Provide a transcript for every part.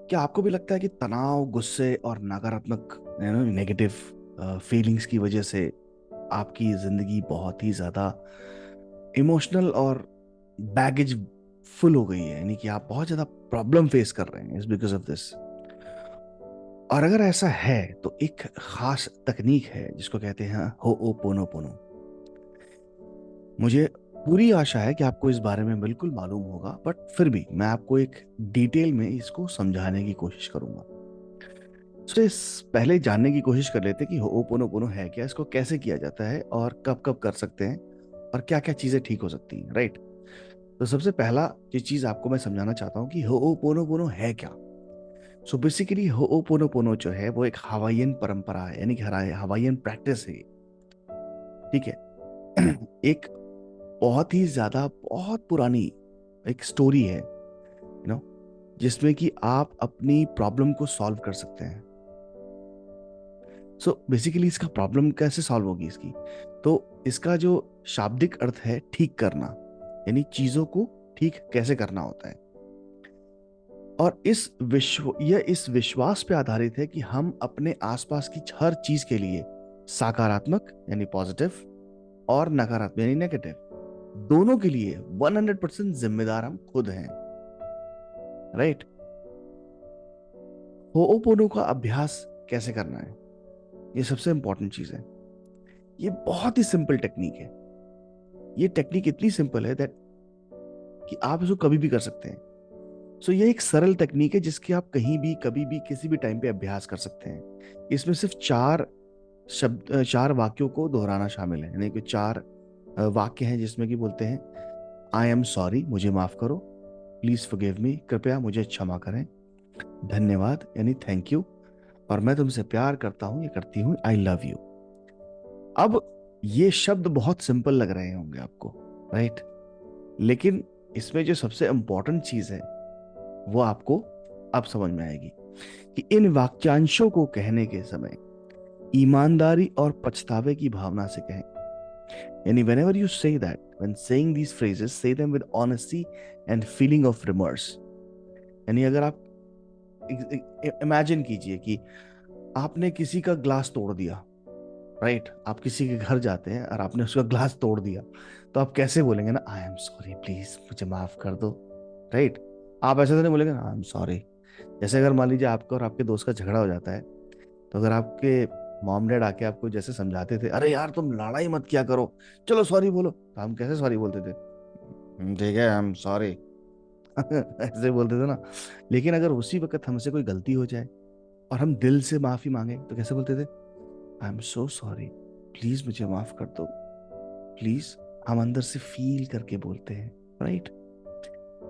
क्या आपको भी लगता है कि तनाव, गुस्से और नकारात्मक नेगेटिव फीलिंग्स की वजह से आपकी जिंदगी बहुत ही ज्यादा इमोशनल और बैगेज फुल हो गई है, यानी कि आप बहुत ज्यादा प्रॉब्लम फेस कर रहे हैं इज बिकॉज ऑफ दिस? और अगर ऐसा है तो एक खास तकनीक है जिसको कहते हैं होओपोनोपोनो। मुझे पूरी आशा है कि आपको इस बारे में बिल्कुल मालूम होगा, बट फिर भी मैं आपको एक डिटेल में इसको समझाने की कोशिश करूंगा। तो इस पहले जानने की कोशिश कर लेते हैं कि होओपोनोपोनो है क्या, इसको कैसे किया जाता है और कब कब कर सकते हैं और क्या क्या चीजें ठीक हो सकती हैं, राइट? तो सबसे पहला जो चीज आपको मैं समझाना चाहता हूँ कि होओपोनोपोनो है क्या। सो बेसिकली होओपोनोपोनो जो है वो एक हवाईयन परंपरा है, यानी कि हवाईयन प्रैक्टिस है ये, ठीक है। एक बहुत ही ज्यादा बहुत पुरानी एक स्टोरी है, नो, जिसमें कि आप अपनी प्रॉब्लम को सॉल्व कर सकते हैं। सो बेसिकली इसका प्रॉब्लम कैसे सॉल्व होगी इसकी, तो इसका जो शाब्दिक अर्थ है ठीक करना, यानी चीजों को ठीक कैसे करना होता है। और यह इस विश्वास पे आधारित है कि हम अपने आसपास की हर चीज के लिए सकारात्मक यानी पॉजिटिव और नकारात्मक यानी नेगेटिव, दोनों के लिए 100% जिम्मेदार हम खुद हैं, राइट? होओपोनो का अभ्यास कैसे करना है, ये सबसे इंपॉर्टेंट चीज है। ये बहुत ही सिंपल टेक्निक है। ये टेक्निक इतनी सिंपल है दैट कि आप इसको कभी भी कर सकते हैं। सो ये एक सरल तकनीक है जिसकी आप कहीं भी कभी भी किसी भी टाइम पे अभ्यास कर सकते हैं। इसमें सिर्फ चार वाक्यों को दोहराना शामिल है, यानी कि चार वाक्य हैं जिसमें कि बोलते हैं आई एम सॉरी, मुझे माफ करो, प्लीज फॉरगिव मी, कृपया मुझे क्षमा करें, धन्यवाद यानी थैंक यू, और मैं तुमसे प्यार करता हूं या करती हूं, आई लव यू। अब ये शब्द बहुत सिंपल लग रहे होंगे आपको, राइट? लेकिन इसमें जो सबसे इंपॉर्टेंट चीज है वो आपको अब समझ में आएगी कि इन वाक्यांशों को कहने के समय ईमानदारी और पछतावे की भावना से कहें। यानी whenever you say that, when saying these phrases, say them with honesty and feeling of remorse। यानी अगर आप इमेजिन कीजिए कि आपने किसी का ग्लास तोड़ दिया, राइट? आप किसी के घर जाते हैं और आपने उसका ग्लास तोड़ दिया, तो आप कैसे बोलेंगे ना, आई एम सॉरी, प्लीज मुझे माफ कर दो, राइट? आप ऐसे तो नहीं बोलेंगे ना आई एम सॉरी। जैसे अगर मान लीजिए आपका और आपके दोस्त का झगड़ा हो जाता है, तो अगर आपके मॉम डैड आके आपको जैसे समझाते थे, अरे यार तुम लड़ाई मत किया करो, चलो सॉरी बोलो, तो हम कैसे सॉरी बोलते थे? ठीक है, आई एम सॉरी। ऐसे बोलते थे ना। लेकिन अगर उसी वक्त हमसे कोई गलती हो जाए और हम दिल से माफी मांगे तो कैसे बोलते थे? I am so sorry, please मुझे माफ कर दो, प्लीज। हम अंदर से फील करके बोलते हैं, राइट?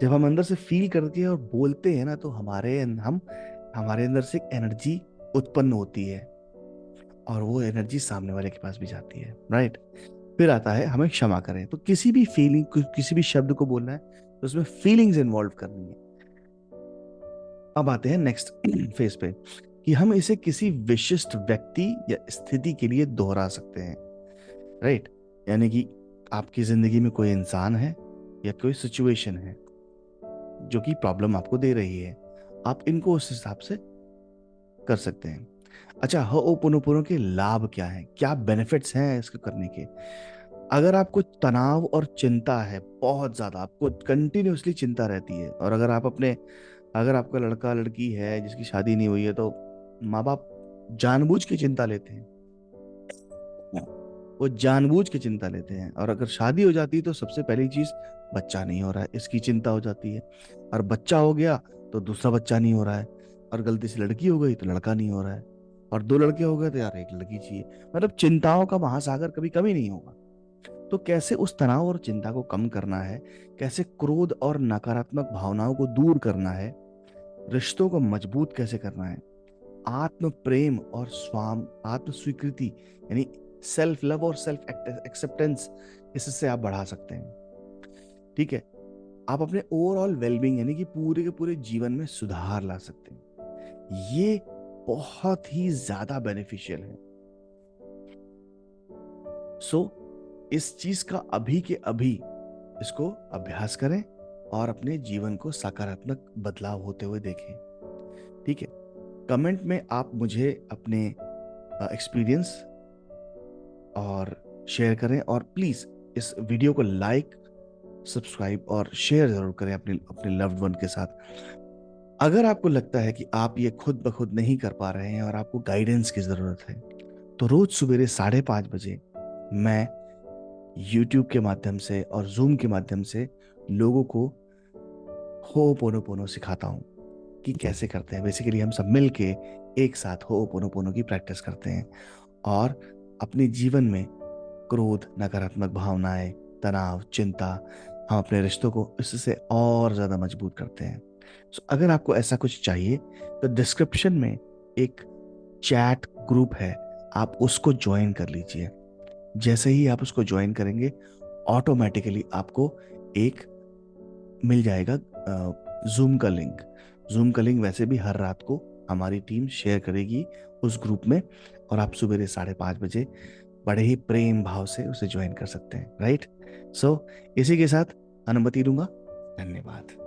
जब हम अंदर से फील करके और बोलते हैं ना, तो हमारे अंदर से एक एनर्जी उत्पन्न होती है और वो एनर्जी सामने वाले के पास भी जाती है, राइट? फिर आता है हमें क्षमा करें। तो किसी भी फीलिंग, किसी भी शब्द को बोलना है तो उसमें फीलिंग्स इन्वॉल्व करनी है। अब आते हैं नेक्स्ट फेज पे कि हम इसे किसी विशिष्ट व्यक्ति या स्थिति के लिए दोहरा सकते हैं, राइट? यानी कि आपकी जिंदगी में कोई इंसान है या कोई सिचुएशन है जो कि प्रॉब्लम आपको दे रही है, आप इनको उस हिसाब से कर सकते हैं। अच्छा, होओपोनोपोनो के लाभ क्या हैं, क्या बेनिफिट्स हैं इसको करने के? अगर आपको तनाव और चिंता है, बहुत ज्यादा आपको कंटिन्यूअसली चिंता रहती है, और अगर आपका लड़का लड़की है जिसकी शादी नहीं हुई है, तो माँ बाप जानबूझ के चिंता लेते हैं, वो जानबूझ के चिंता लेते हैं। और अगर शादी हो जाती है तो सबसे पहली चीज, बच्चा नहीं हो रहा है, इसकी चिंता हो जाती है। और बच्चा हो गया तो दूसरा बच्चा नहीं हो रहा है। और गलती से लड़की हो गई तो लड़का नहीं हो रहा है। और दो लड़के हो गए तो यार एक लड़की चाहिए। मतलब चिंताओं का महासागर कभी कमी नहीं होगा। तो कैसे उस तनाव और चिंता को कम करना है, कैसे क्रोध और नकारात्मक भावनाओं को दूर करना है, रिश्तों को मजबूत कैसे करना है, आत्म प्रेम और आत्म स्वीकृति यानी सेल्फ लव और सेल्फ एक्सेप्टेंस, इससे आप बढ़ा सकते हैं, ठीक है। आप अपने ओवरऑल वेलबींग यानी कि पूरे के पूरे जीवन में सुधार ला सकते हैं। ये बहुत ही ज्यादा बेनिफिशियल है। सो इस चीज का अभी के अभी इसको अभ्यास करें और अपने जीवन को सकारात्मक बदलाव होते हुए देखें। ठीक है, कमेंट में आप मुझे अपने एक्सपीरियंस और शेयर करें, और प्लीज इस वीडियो को लाइक, सब्सक्राइब और शेयर जरूर करें अपने अपने लव्ड वन के साथ। अगर आपको लगता है कि आप ये खुद ब खुद नहीं कर पा रहे हैं और आपको गाइडेंस की जरूरत है, तो रोज सवेरे 5:30 बजे मैं यूट्यूब के माध्यम से और जूम के माध्यम से लोगो को होओपोनोपोनो सिखाता हूँ कि कैसे करते हैं। बेसिकली हम सब मिल के एक साथ होओपोनोपोनो की प्रैक्टिस करते हैं और अपने जीवन में क्रोध, नकारात्मक भावनाएं, तनाव, चिंता, हम अपने रिश्तों को इससे और ज़्यादा मजबूत करते हैं। सो अगर आपको ऐसा कुछ चाहिए तो डिस्क्रिप्शन में एक चैट ग्रुप है, आप उसको ज्वाइन कर लीजिए। जैसे ही आप उसको ज्वाइन करेंगे, ऑटोमेटिकली आपको एक मिल जाएगा जूम का लिंक। जूम का लिंक वैसे भी हर रात को हमारी टीम शेयर करेगी उस ग्रुप में, और आप सुबह 5:30 बजे बड़े ही प्रेम भाव से उसे ज्वाइन कर सकते हैं। राइट? सो इसी के साथ अनुमति दूंगा। धन्यवाद।